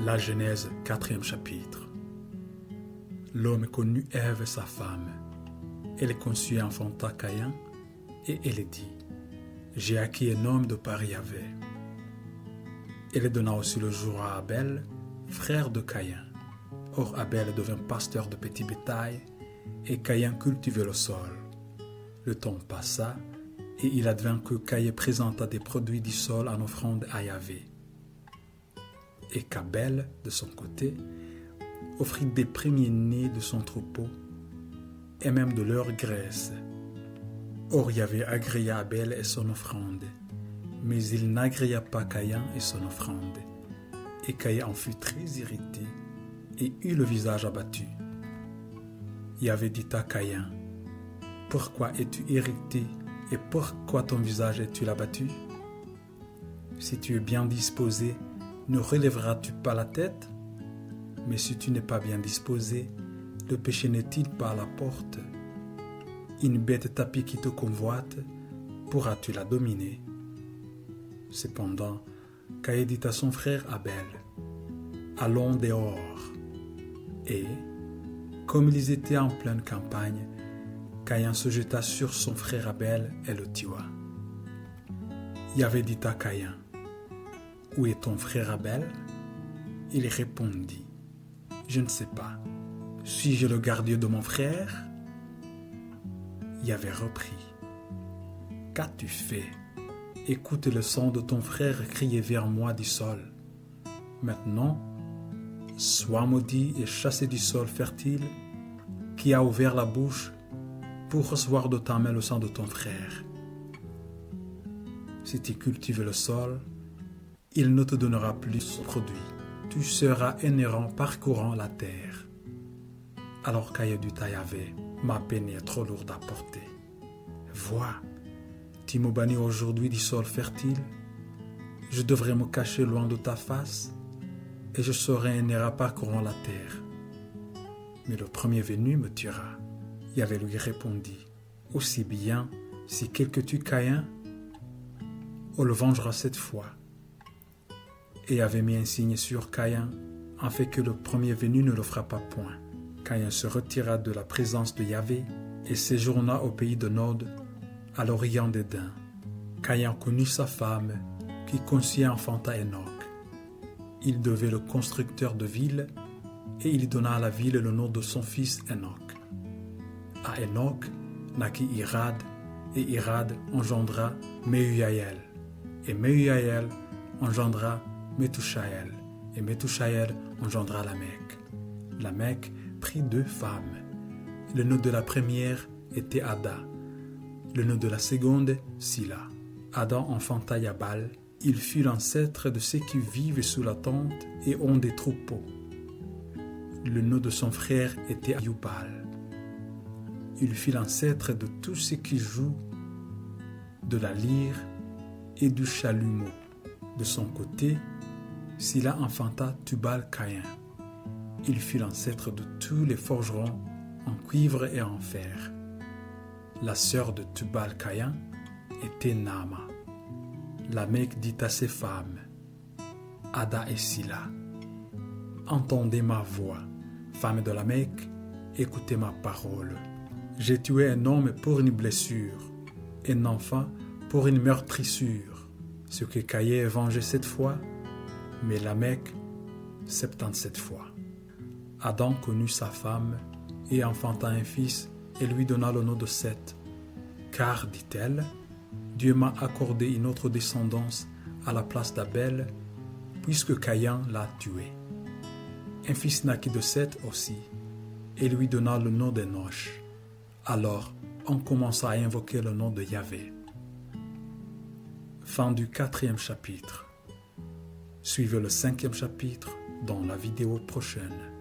La Genèse, 4e chapitre. L'homme connut Ève, sa femme. Elle conçut et enfanta Caïn, et elle dit, « J'ai acquis un homme de par Yahvé. » Elle donna aussi le jour à Abel, frère de Caïn. Or Abel devint pasteur de petit bétail, et Caïn cultivait le sol. Le temps passa, et il advint que Caïn présenta des produits du sol en offrande à Yahvé. Et qu'Abel, de son côté, offrit des premiers-nés de son troupeau, et même de leur graisse. Or Yahvé agréa Abel et son offrande, mais il n'agréa pas Caïn et son offrande. Et Caïn en fut très irrité, et eut le visage abattu. Yahvé dit à Caïn, « Pourquoi es-tu irrité, et pourquoi ton visage est-il abattu? Si tu es bien disposé, ne relèveras-tu pas la tête? Mais si tu n'es pas bien disposé, le péché n'est-il pas à la porte? Une bête tapie qui te convoite, pourras-tu la dominer? » Cependant, Caïn dit à son frère Abel, « Allons dehors. » Et, comme ils étaient en pleine campagne, Caïn se jeta sur son frère Abel et le tua. Yahvé dit à Caïn, « Où est ton frère Abel? » Il répondit, « Je ne sais pas. Suis-je le gardien de mon frère? » Yahvé reprit, « Qu'as-tu fait? Écoute le son de ton frère crier vers moi du sol. Maintenant, sois maudit et chassé du sol fertile qui a ouvert la bouche pour recevoir de ta main le sang de ton frère. Si tu cultives le sol, il ne te donnera plus son produit. Tu seras un errant parcourant la terre. » Alors Caïn dit à Yahvé, « Ma peine est trop lourde à porter. Vois, tu me bannis aujourd'hui du sol fertile. Je devrais me cacher loin de ta face, et je serai un errant parcourant la terre. Mais le premier venu me tuera. » Yahvé lui répondit, « Aussi bien, si quelque tue Caïn, on le vengera cette fois. » Et Yahvé mit un signe sur Caïn, afin que le premier venu ne le frappa point. Caïn se retira de la présence de Yahvé et séjourna au pays de Nod, à l'orient d'Éden. Caïn connut sa femme, qui conçut et enfanta Enoch. Il devait le constructeur de ville, et il donna à la ville le nom de son fils Enoch. À Enoch naquit Irad, et Irad engendra Mehujaël, et Mehujaël engendra Methushaël, et Methushaël engendra Lamech. Lamech prit 2 femmes. Le nom de la première était Ada, le nom de la seconde Sila. Adam enfanta Yabal. Il fut l'ancêtre de ceux qui vivent sous la tente et ont des troupeaux. Le nom de son frère était Yubal. Il fut l'ancêtre de tous ceux qui jouent de la lyre et du chalumeau. De son côté, Sila enfanta Tubal-Caïn. Il fut l'ancêtre de tous les forgerons en cuivre et en fer. La sœur de Tubal-Caïn était Naama. Lamech dit à ses femmes, Ada et Sila, « Entendez ma voix, femmes de Lamech, écoutez ma parole. J'ai tué un homme pour une blessure, un enfant pour une meurtrissure. Ce que Caïn vengé 7 fois, mais Lamech 77 fois. » Adam connut sa femme et enfanta un fils et lui donna le nom de Seth. Car, dit-elle, Dieu m'a accordé une autre descendance à la place d'Abel, puisque Caïn l'a tué. Un fils naquit de Seth aussi, et lui donna le nom d'Enoch. Alors, on commença à invoquer le nom de Yahvé. Fin du 4e chapitre. Suivez le 5e chapitre dans la vidéo prochaine.